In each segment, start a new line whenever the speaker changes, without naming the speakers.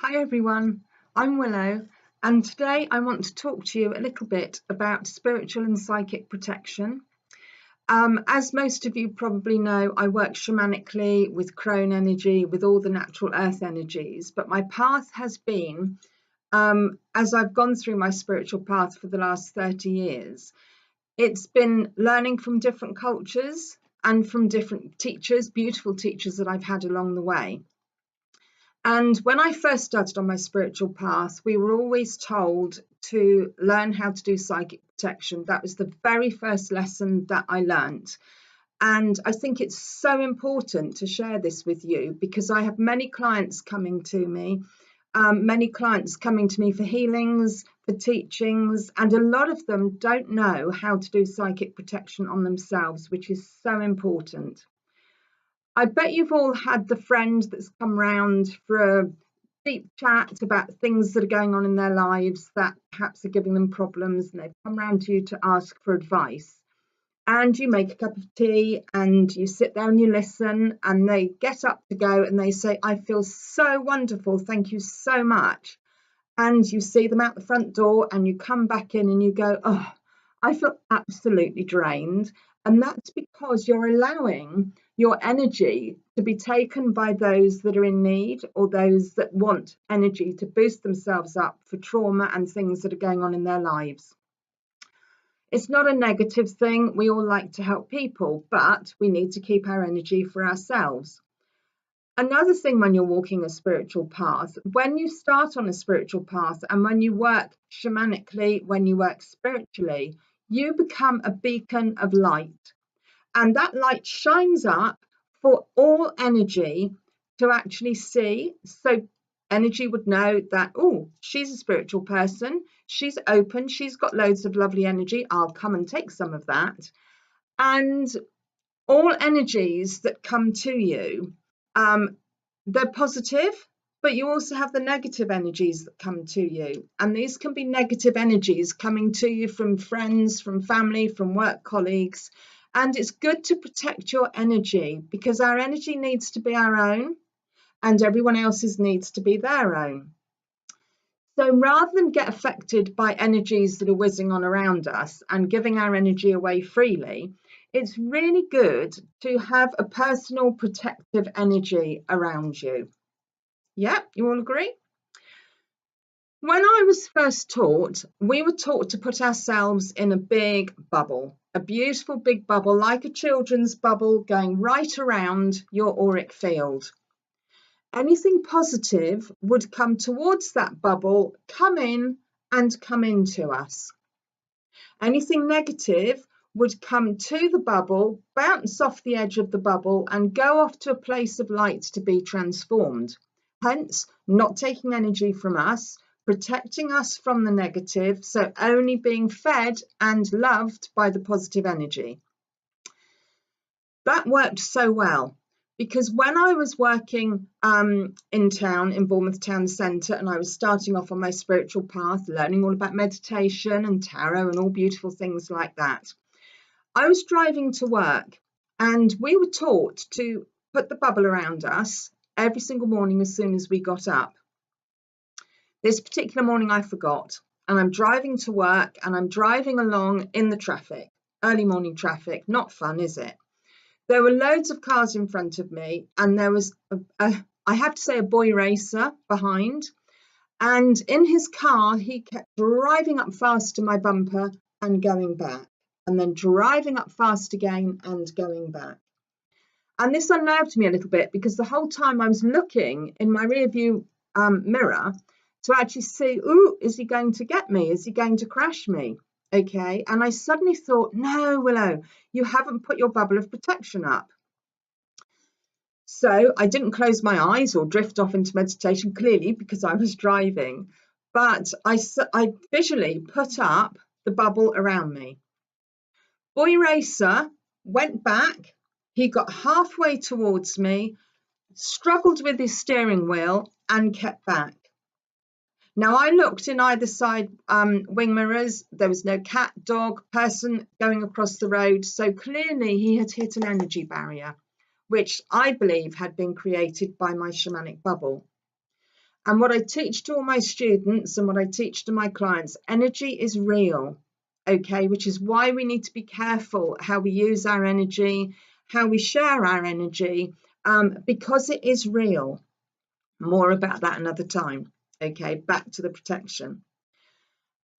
Hi everyone, I'm Willow, and today I want to talk to you a little bit about spiritual and psychic protection. As most of you probably know, I work shamanically with crone energy, with all the natural earth energies, but my path has been, as I've gone through my spiritual path for the last 30 years, it's been learning from different cultures and from different teachers, beautiful teachers that I've had along the way. And when I first started on my spiritual path, we were always told to learn how to do psychic protection. That was the very first lesson that I learned. And I think it's so important to share this with you because I have many clients coming to me, for healings, for teachings, and a lot of them don't know how to do psychic protection on themselves, which is so important. I bet you've all had the friend that's come round for a deep chat about things that are going on in their lives that perhaps are giving them problems, and they've come round to you to ask for advice. And you make a cup of tea and you sit there and you listen, and they get up to go and they say, "I feel so wonderful, thank you so much." And you see them out the front door and you come back in and you go, "Oh, I feel absolutely drained." And that's because you're allowing your energy to be taken by those that are in need or those that want energy to boost themselves up for trauma and things that are going on in their lives. It's not a negative thing. We all like to help people, but we need to keep our energy for ourselves. Another thing when you're walking a spiritual path, when you start on a spiritual path and when you work shamanically, when you work spiritually, you become a beacon of light. And that light shines up for all energy to actually see. So energy would know that, oh, she's a spiritual person, she's open, she's got loads of lovely energy, I'll come and take some of that. And all energies that come to you, they're positive, but you also have the negative energies that come to you. And these can be negative energies coming to you from friends, from family, from work colleagues. And it's good to protect your energy because our energy needs to be our own and everyone else's needs to be their own. So rather than get affected by energies that are whizzing on around us and giving our energy away freely, it's really good to have a personal protective energy around you. Yeah, you all agree? When I was first taught, we were taught to put ourselves in a big bubble, a beautiful big bubble, like a children's bubble going right around your auric field. Anything positive would come towards that bubble, come in and come into us. Anything negative would come to the bubble, bounce off the edge of the bubble and go off to a place of light to be transformed. Hence, not taking energy from us, protecting us from the negative, so only being fed and loved by the positive energy. That worked so well because when I was working in town, in Bournemouth Town Centre, and I was starting off on my spiritual path, learning all about meditation and tarot and all beautiful things like that, I was driving to work and we were taught to put the bubble around us every single morning as soon as we got up. This particular morning I forgot, and I'm driving to work and I'm driving along in the traffic, early morning traffic, not fun, is it? There were loads of cars in front of me and there was, I have to say, a boy racer behind. And in his car, he kept driving up fast to my bumper and going back, and then driving up fast again and going back. And this unnerved me a little bit because the whole time I was looking in my rear view mirror to actually see, ooh, is he going to get me? Is he going to crash me? Okay, and I suddenly thought, no, Willow, you haven't put your bubble of protection up. So I didn't close my eyes or drift off into meditation, clearly, because I was driving, but I visually put up the bubble around me. Boy Racer went back, he got halfway towards me, struggled with his steering wheel and kept back. Now I looked in either side wing mirrors, there was no cat, dog, person going across the road, so clearly he had hit an energy barrier, which I believe had been created by my shamanic bubble. And what I teach to all my students and what I teach to my clients, energy is real, okay, which is why we need to be careful how we use our energy, how we share our energy, because it is real. More about that another time. Okay, back to the protection.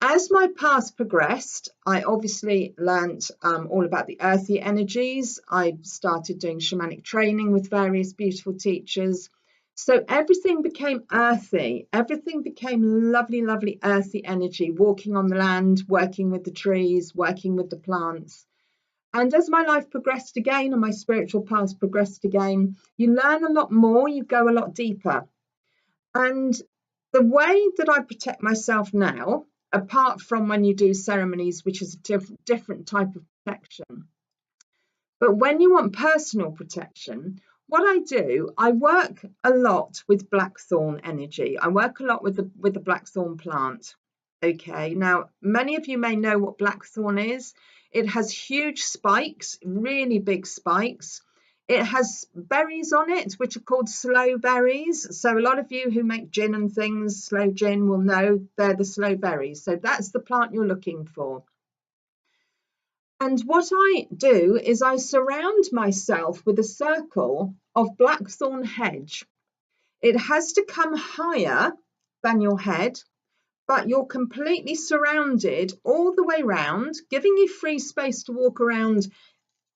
As my path progressed, I obviously learnt all about the earthy energies. I started doing shamanic training with various beautiful teachers. So everything became earthy. Everything became lovely, lovely earthy energy, walking on the land, working with the trees, working with the plants. And as my life progressed again and my spiritual path progressed again, you learn a lot more, you go a lot deeper. And the way that I protect myself now, apart from when you do ceremonies, which is a different type of protection, but when you want personal protection, what I do, I work a lot with blackthorn energy. I work a lot with the blackthorn plant. Okay, now many of you may know what blackthorn is. It has huge spikes, really big spikes. It has berries on it, which are called sloe berries. So a lot of you who make gin and things, sloe gin, will know they're the sloe berries. So that's the plant you're looking for. And what I do is I surround myself with a circle of blackthorn hedge. It has to come higher than your head, but you're completely surrounded all the way round, giving you free space to walk around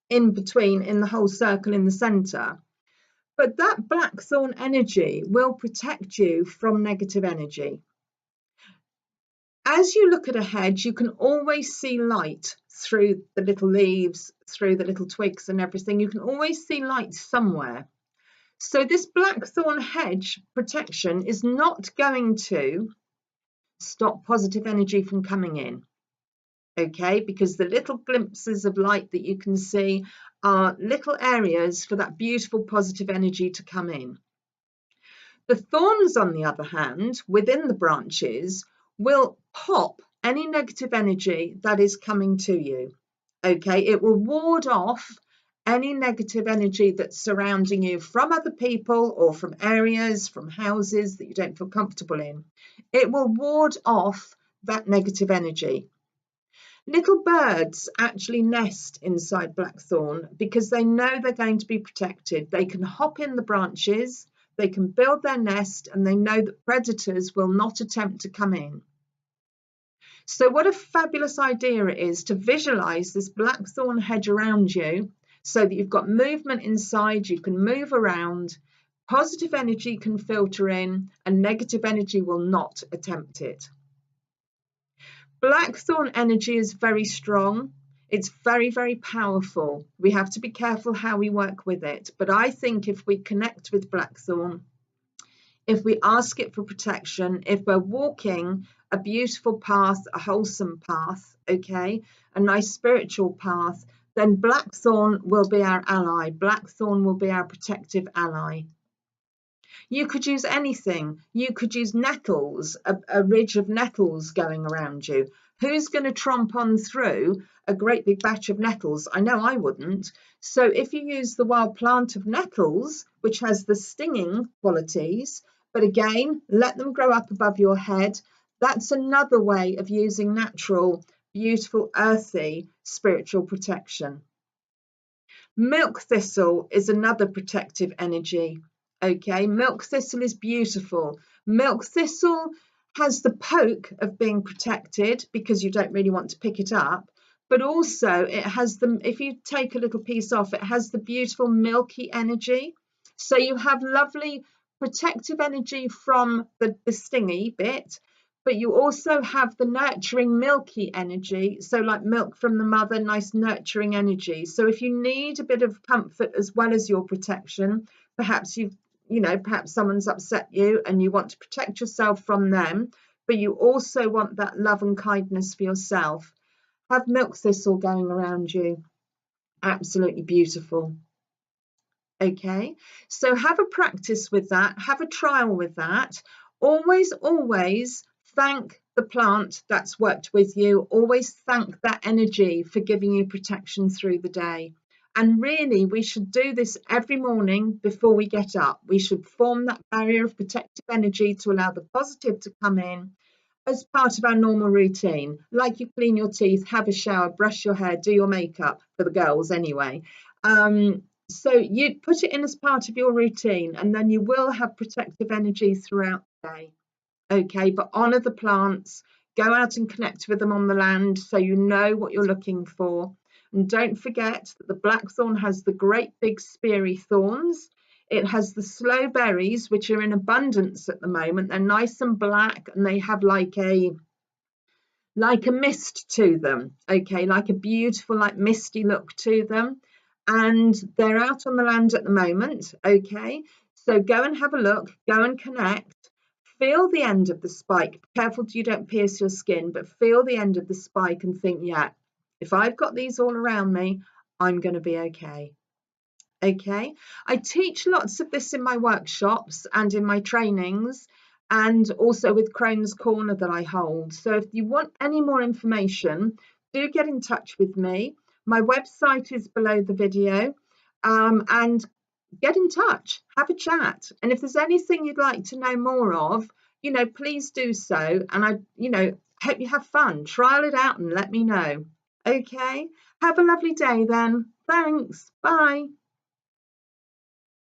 in between in the whole circle in the centre. But that blackthorn energy will protect you from negative energy. As you look at a hedge, you can always see light through the little leaves, through the little twigs and everything. You can always see light somewhere. So this blackthorn hedge protection is not going to stop positive energy from coming in. Okay, because the little glimpses of light that you can see are little areas for that beautiful positive energy to come in. The thorns, on the other hand, within the branches, will pop any negative energy that is coming to you. Okay, it will ward off any negative energy that's surrounding you from other people or from areas, from houses that you don't feel comfortable in. It will ward off that negative energy. Little birds actually nest inside blackthorn because they know they're going to be protected. They can hop in the branches, they can build their nest, and they know that predators will not attempt to come in. So what a fabulous idea it is to visualize this blackthorn hedge around you so that you've got movement inside, you can move around, positive energy can filter in, and negative energy will not attempt it. Blackthorn energy is very strong. It's very, very powerful. We have to be careful how we work with it. But I think if we connect with blackthorn, if we ask it for protection, if we're walking a beautiful path, a wholesome path, okay, a nice spiritual path, then blackthorn will be our ally. Blackthorn will be our protective ally. You could use anything. You could use nettles, a ridge of nettles going around you. Who's going to tromp on through a great big batch of nettles? I know I wouldn't. So if you use the wild plant of nettles, which has the stinging qualities, but again, let them grow up above your head, that's another way of using natural, beautiful, earthy spiritual protection. Milk thistle is another protective energy. Okay, milk thistle is beautiful. Milk thistle has the poke of being protected because you don't really want to pick it up, but also it has the, if you take a little piece off, it has the beautiful milky energy. So you have lovely protective energy from the stingy bit, but you also have the nurturing milky energy, so like milk from the mother, nice nurturing energy. So if you need a bit of comfort as well as your protection, perhaps perhaps someone's upset you and you want to protect yourself from them, but you also want that love and kindness for yourself, have milk thistle going around you. Absolutely beautiful. Okay, so have a practice with that, have a trial with that. Always thank the plant that's worked with you. Always thank that energy for giving you protection through the day. And really, we should do this every morning before we get up. We should form that barrier of protective energy to allow the positive to come in as part of our normal routine. Like you clean your teeth, have a shower, brush your hair, do your makeup, for the girls anyway. So you put it in as part of your routine, and then you will have protective energy throughout the day. Okay, but honour the plants, go out and connect with them on the land so you know what you're looking for. And don't forget that the blackthorn has the great big speary thorns. It has the slow berries, which are in abundance at the moment. They're nice and black, and they have like a mist to them, okay, like a beautiful, like misty look to them. And they're out on the land at the moment, okay. So go and have a look, go and connect. Feel the end of the spike. Careful you don't pierce your skin, but feel the end of the spike and think, yeah, if I've got these all around me, I'm going to be okay. Okay, I teach lots of this in my workshops and in my trainings, and also with Crone's Corner that I hold. So if you want any more information, do get in touch with me. My website is below the video, and get in touch, have a chat. And if there's anything you'd like to know more of, please do so. And I, hope you have fun. Trial it out and let me know. Okay, have a lovely day then. Thanks. Bye.